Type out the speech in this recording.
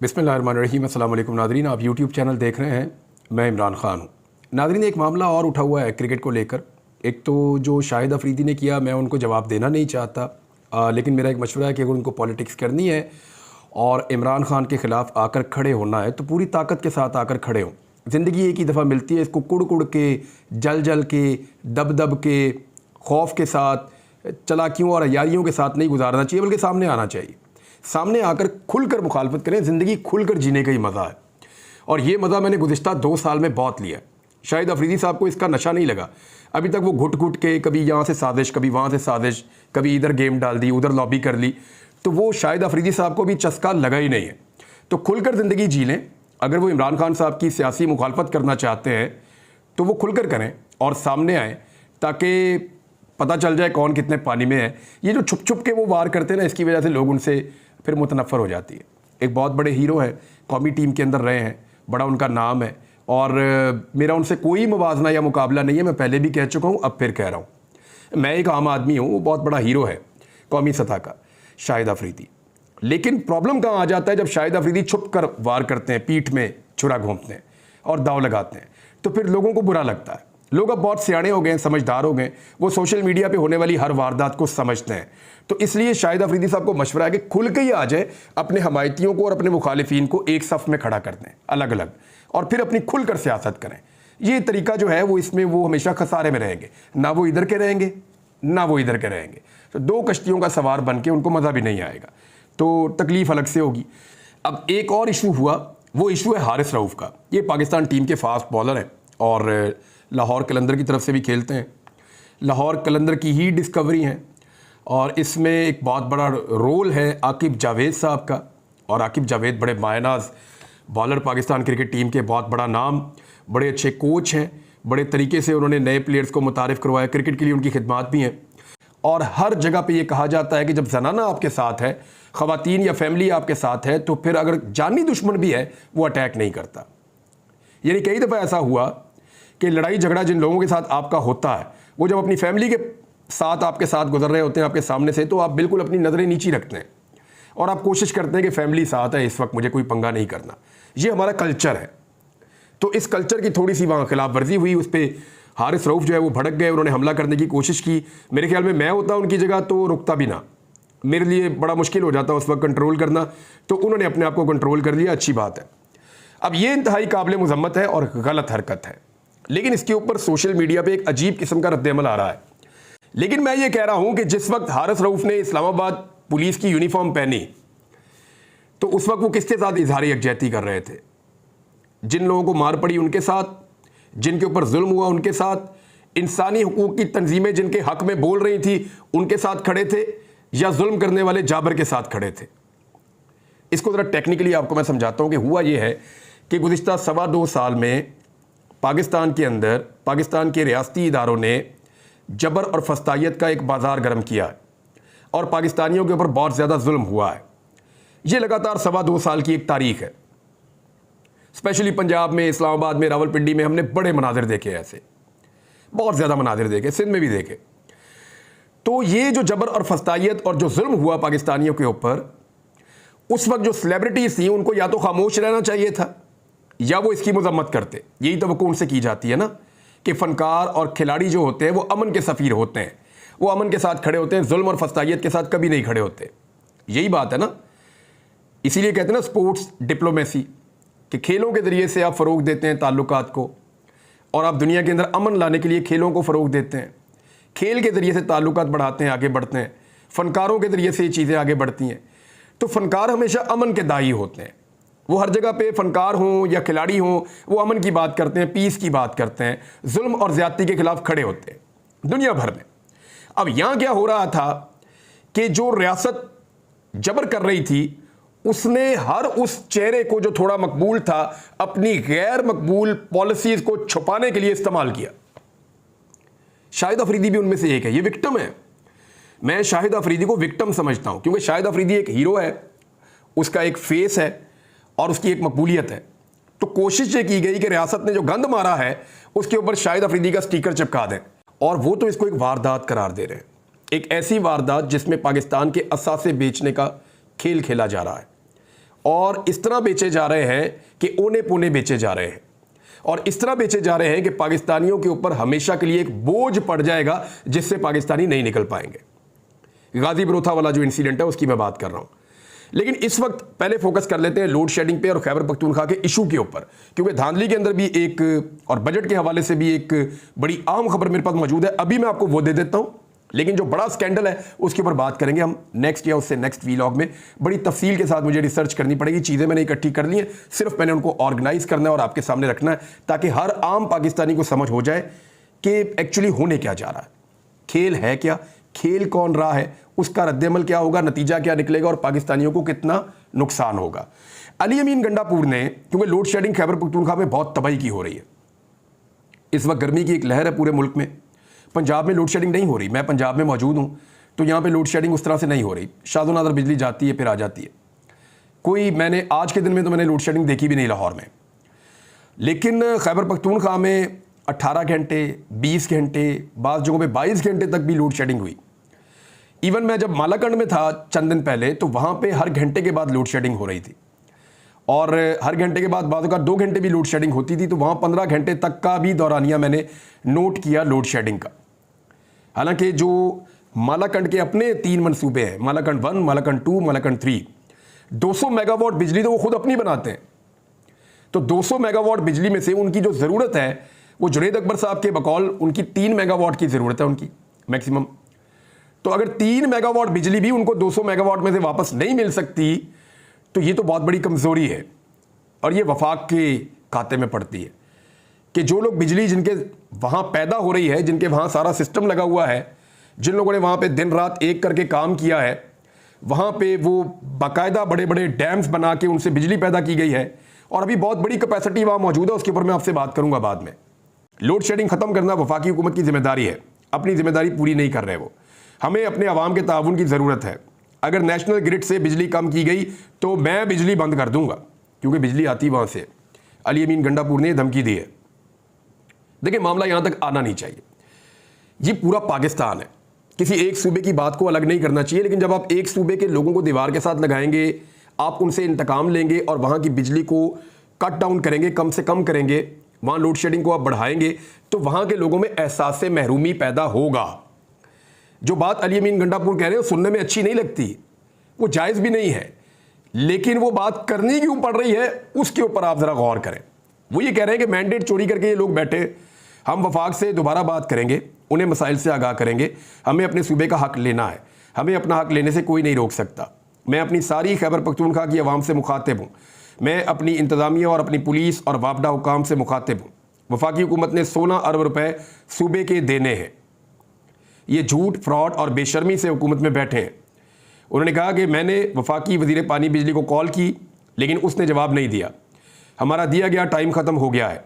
बिस्मिल्लाहिर्रहमानिर्रहीम। अस्सलाम वालेकुम नादरीन, आप यूट्यूब चैनल देख रहे हैं, मैं इमरान ख़ान हूँ। नादरीन, एक मामला और उठा हुआ है क्रिकेट को लेकर। एक तो जो शाहिद अफरीदी ने किया, मैं उनको जवाब देना नहीं चाहता, लेकिन मेरा एक मशवरा है कि अगर उनको पॉलिटिक्स करनी है और इमरान ख़ान के ख़िलाफ़ आकर खड़े होना है तो पूरी ताकत के साथ आकर खड़े हों। ज़िंदगी एक ही दफ़ा मिलती है, इसको कुड़ कुड़ के, जल जल के, दब दब के, खौफ के साथ, चलाकियों और अयारियों के साथ नहीं गुजारना चाहिए, बल्कि सामने आना चाहिए। सामने आकर खुलकर मुखालफत करें। ज़िंदगी खुलकर जीने का ही मज़ा है, और ये मज़ा मैंने गुज़िश्ता 2 साल में बहुत लिया। शाहिद अफरीदी साहब को इसका नशा नहीं लगा अभी तक। वो घुट घुट के कभी यहाँ से साजिश, कभी वहाँ से साजिश, कभी इधर गेम डाल दी, उधर लॉबी कर ली, तो वो शाहिद अफरीदी साहब को भी चस्का लगा ही नहीं है। तो खुलकर ज़िंदगी जी लें। अगर वो इमरान खान साहब की सियासी मुखालफत करना चाहते हैं तो वो खुलकर करें और सामने आएँ, ताकि पता चल जाए कौन कितने पानी में है। ये जो छुप छुप के वो वार करते हैं ना, इसकी वजह से लोग उनसे फिर मुतनफ़र हो जाती है। एक बहुत बड़े हीरो हैं, कौमी टीम के अंदर रहे हैं, बड़ा उनका नाम है, और मेरा उनसे कोई मुवाजना या मुकाबला नहीं है। मैं पहले भी कह चुका हूँ, अब फिर कह रहा हूँ। मैं एक आम आदमी हूँ, वो बहुत बड़ा हीरो है कौमी सतह का, शाहिद अफरीदी। लेकिन प्रॉब्लम कहाँ आ जाता है, जब शाहिद अफरीदी छुप कर वार करते हैं, पीठ में छुरा घोंपते हैं और दाव लगाते हैं, तो फिर लोगों को बुरा लगता है। लोग अब बहुत सियाने हो गए हैं, समझदार हो गए, वो सोशल मीडिया पे होने वाली हर वारदात को समझते हैं। तो इसलिए शाहिद अफरीदी साहब को मशवरा है कि खुल के ही आ जाए, अपने हमायतियों को और अपने मुखालिफिन को एक सफ़ में खड़ा कर दें अलग अलग, और फिर अपनी खुलकर सियासत करें। ये तरीका जो है वो, इसमें वो हमेशा खसारे में रहेंगे, ना वो इधर के रहेंगे ना वो इधर के रहेंगे। तो 2 कश्तियों का सवार बन के उनको मज़ा भी नहीं आएगा, तो तकलीफ़ अलग से होगी। अब एक और इशू हुआ, वो इशू है हारिस रऊफ़ का। ये पाकिस्तान टीम के फास्ट बॉलर हैं और लाहौर कलंदर की तरफ से भी खेलते हैं। लाहौर कलंदर की ही डिस्कवरी हैं, और इसमें एक बहुत बड़ा रोल है आकिब जावेद साहब का। और आकिब जावेद बड़े मायनाज बॉलर, पाकिस्तान क्रिकेट टीम के बहुत बड़ा नाम, बड़े अच्छे कोच हैं, बड़े तरीके से उन्होंने नए प्लेयर्स को मुतारिफ़ करवाया, क्रिकेट के लिए उनकी खिदमात भी हैं। और हर जगह पे ये कहा जाता है कि जब ज़नाना आपके साथ है, ख़वातीन या फैमिली आपके साथ है, तो फिर अगर जानी दुश्मन भी है वो अटैक नहीं करता। यानी कई दफ़ा ऐसा हुआ कि लड़ाई झगड़ा जिन लोगों के साथ आपका होता है, वो जब अपनी फैमिली के साथ आपके साथ गुजर रहे होते हैं आपके सामने से, तो आप बिल्कुल अपनी नज़रें नीची रखते हैं और आप कोशिश करते हैं कि फैमिली साथ है, इस वक्त मुझे कोई पंगा नहीं करना। ये हमारा कल्चर है। तो इस कल्चर की थोड़ी सी वहाँ खिलाफ वर्जी हुई, उस पर हारिस रऊफ़ जो है वो भड़क गए, उन्होंने हमला करने की कोशिश की। मेरे ख्याल में मैं होता उनकी जगह तो रुकता भी ना, मेरे लिए बड़ा मुश्किल हो जाता उस वक्त कंट्रोल करना। तो उन्होंने अपने आप को कंट्रोल कर लिया, अच्छी बात है। अब ये इंतहाई काबिल मुज़म्मत है और गलत हरकत है, लेकिन इसके ऊपर सोशल मीडिया पे एक अजीब किस्म का रद्द-ए-अमल आ रहा है। लेकिन मैं ये कह रहा हूं कि जिस वक्त हारिस रऊफ़ ने इस्लामाबाद पुलिस की यूनिफॉर्म पहनी, तो उस वक्त वो किसके साथ इजहार यकजहती कर रहे थे? जिन लोगों को मार पड़ी उनके साथ, जिनके ऊपर जुल्म हुआ उनके साथ, इंसानी हुकूक की तंजीमें जिनके हक में बोल रही थी उनके साथ खड़े थे, या जुल्म करने वाले जाबर के साथ खड़े थे? इसको ज़रा टेक्निकली आपको मैं समझाता हूं कि हुआ ये है कि गुज़िश्ता 2.25 साल में पाकिस्तान के अंदर पाकिस्तान के रियासती इदारों ने जबर और फस्तायत का एक बाज़ार गर्म किया है, और पाकिस्तानियों के ऊपर बहुत ज़्यादा जुल्म हुआ है। ये लगातार 2.25 साल की एक तारीख है। स्पेशली पंजाब में, इस्लामाबाद में, रावलपिंडी में हमने बड़े मनाजिर देखे, ऐसे बहुत ज़्यादा मनाजिर देखे, सिंध में भी देखे। तो ये जो जबर और फस्तायत और जो जुल्म हुआ पाकिस्तानियों के ऊपर, उस वक्त जो सेलिब्रिटीज़ थी उनको या तो खामोश रहना चाहिए था या वो इसकी मजम्मत करते। यही तवक्को उनसे की जाती है ना, कि फ़नकार और खिलाड़ी जो होते हैं वो अमन के सफ़ीर होते हैं, वो अमन के साथ खड़े होते हैं, जुल्म और फस्तायत के साथ कभी नहीं खड़े होते। यही बात है ना, इसीलिए कहते हैं ना स्पोर्ट्स डिप्लोमेसी, कि खेलों के ज़रिए से आप फ़रोग देते हैं ताल्लुकात को, और आप दुनिया के अंदर अमन लाने के लिए खेलों को फ़रोग देते हैं। खेल के ज़रिए से ताल्लुकात बढ़ाते हैं, आगे बढ़ते हैं। फ़नकारों के ज़रिए से ये चीज़ें आगे बढ़ती हैं। तो फ़नकार हमेशा अमन के दाई होते हैं। वो हर जगह पे फ़नकार हों या खिलाड़ी हों, वो अमन की बात करते हैं, पीस की बात करते हैं, जुल्म और ज़्यादती के ख़िलाफ़ खड़े होते हैं दुनिया भर में। अब यहाँ क्या हो रहा था कि जो रियासत जबर कर रही थी, उसने हर उस चेहरे को जो थोड़ा मकबूल था, अपनी गैर मकबूल पॉलिसीज़ को छुपाने के लिए इस्तेमाल किया। शाहिद अफरीदी भी उनमें से एक है, ये विक्टिम है। मैं शाहिद अफरीदी को विक्टिम समझता हूँ, क्योंकि शाहिद अफरीदी एक हीरो है, उसका एक फेस है और उसकी एक मकबूलियत है। तो कोशिश ये की गई कि रियासत ने जो गंद मारा है उसके ऊपर शाहिद अफरीदी का स्टिकर चिपका दें, और वो तो इसको एक वारदात करार दे रहे हैं। एक ऐसी वारदात जिसमें पाकिस्तान के असासे बेचने का खेल खेला जा रहा है, और इस तरह बेचे जा रहे हैं कि ओने पोने बेचे जा रहे हैं, और इस तरह बेचे जा रहे हैं कि पाकिस्तानियों के ऊपर हमेशा के लिए एक बोझ पड़ जाएगा जिससे पाकिस्तानी नहीं निकल पाएंगे। गाजी बरोथा वाला जो इंसिडेंट है उसकी मैं बात कर रहा हूं। लेकिन इस वक्त पहले फोकस कर लेते हैं लोड शेडिंग पे और खैबर पख्तूनख्वा के इशू के ऊपर, क्योंकि धांधली के अंदर भी एक और बजट के हवाले से भी एक बड़ी आम खबर मेरे पास मौजूद है। अभी मैं आपको वो दे देता हूं, लेकिन जो बड़ा स्कैंडल है उसके ऊपर बात करेंगे हम नेक्स्ट या उससे नेक्स्ट वीलॉग में। बड़ी तफसील के साथ मुझे रिसर्च करनी पड़ेगी, चीज़ें मैंने इकट्ठी कर ली हैं, सिर्फ मैंने उनको ऑर्गेनाइज करना है और आपके सामने रखना है ताकि हर आम पाकिस्तानी को समझ हो जाए कि एक्चुअली होने क्या जा रहा है, खेल है क्या, खेल कौन रहा है, उसका रद्देमल क्या होगा, नतीजा क्या निकलेगा और पाकिस्तानियों को कितना नुकसान होगा। अली अमीन गंडापुर ने, क्योंकि लोड शेडिंग खैबर पख्तूनख्वा में बहुत तबाही की हो रही है, इस वक्त गर्मी की एक लहर है पूरे मुल्क में। पंजाब में लोड शेडिंग नहीं हो रही, मैं पंजाब में मौजूद हूँ तो यहाँ पे लोड शेडिंग उस तरह से नहीं हो रही। शादो नादर बिजली जाती है फिर आ जाती है, कोई मैंने आज के दिन में तो मैंने लोड शेडिंग देखी भी नहीं लाहौर में। लेकिन खैबर पख्तूनख्वा में 18 घंटे, 20 घंटे, बाज़ जगहों पे 22 घंटे तक भी लोड शेडिंग हुई। इवन मैं जब मालाकंड में था चंद दिन पहले तो वहाँ पे हर घंटे के बाद लोड शेडिंग हो रही थी, और हर घंटे के बाद बाज़ का 2 घंटे भी लोड शेडिंग होती थी, तो वहाँ 15 घंटे तक का भी दौरानिया मैंने नोट किया लोड शेडिंग का। हालांकि जो मालाकंड के अपने 3 मनसूबे हैं, मालाकंड 1, मालाकंड 2, मालाकंड 3, 200 मेगावाट बिजली तो वो खुद अपनी बनाते हैं। तो 200 मेगावाट बिजली में से उनकी जो ज़रूरत है वो जुनैद अकबर साहब के बकौल उनकी 3 मेगावाट की ज़रूरत है उनकी मैक्सिमम। तो अगर 3 मेगावाट बिजली भी उनको 200 मेगावाट में से वापस नहीं मिल सकती तो ये तो बहुत बड़ी कमज़ोरी है, और ये वफाक के खाते में पड़ती है कि जो लोग बिजली जिनके वहाँ पैदा हो रही है, जिनके वहाँ सारा सिस्टम लगा हुआ है, जिन लोगों ने वहाँ पे दिन रात एक करके काम किया है, वहाँ पे वो बाकायदा बड़े बड़े डैम्स बना के उनसे बिजली पैदा की गई है, और अभी बहुत बड़ी कैपेसिटी वहाँ मौजूद है, उसके ऊपर मैं आपसे बात करूँगा बाद में। लोड शेडिंग ख़त्म करना वफाकी हुकूमत की जिम्मेदारी है, अपनी जिम्मेदारी पूरी नहीं कर रहे वो। हमें अपने आवाम के ताउन की ज़रूरत है। अगर नेशनल ग्रिड से बिजली कम की गई तो मैं बिजली बंद कर दूंगा, क्योंकि बिजली आती वहाँ से। अली अमीन गंडापुर ने धमकी दी है। देखिए, मामला यहाँ तक आना नहीं चाहिए, ये पूरा पाकिस्तान है, किसी एक सूबे की बात को अलग नहीं करना चाहिए। लेकिन जब आप एक सूबे के लोगों को दीवार के साथ लगाएंगे, आप उनसे इंतकाम लेंगे और वहाँ की बिजली को कट डाउन करेंगे, कम से कम करेंगे, वहाँ लोड शेडिंग को आप बढ़ाएंगे, तो वहाँ के लोगों में एहसास महरूमी पैदा होगा। जो बात अली अमीन गंडापुर कह रहे हैं वो सुनने में अच्छी नहीं लगती, वो जायज़ भी नहीं है, लेकिन वो बात करनी क्यों पड़ रही है उसके ऊपर आप ज़रा गौर करें। वो ये कह रहे हैं कि मैंडेट चोरी करके ये लोग बैठे, हम वफाक से दोबारा बात करेंगे, उन्हें मसाइल से आगाह करेंगे, हमें अपने सूबे का हक़ लेना है, हमें अपना हक़ लेने से कोई नहीं रोक सकता। मैं अपनी सारी खैबर पख्तूनख्वा की आवाम से मुखातिब हूँ, मैं अपनी इंतज़ामिया और अपनी पुलिस और वापडा हुकाम से मुखातिब हूँ। वफाकी हुकूमत ने 16 अरब रुपए सूबे के देने हैं। ये झूठ, फ्रॉड और बेशर्मी से हुकूमत में बैठे हैं। उन्होंने कहा कि मैंने वफाकी वज़ीर पानी बिजली को कॉल की, लेकिन उसने जवाब नहीं दिया, हमारा दिया गया टाइम ख़त्म हो गया है।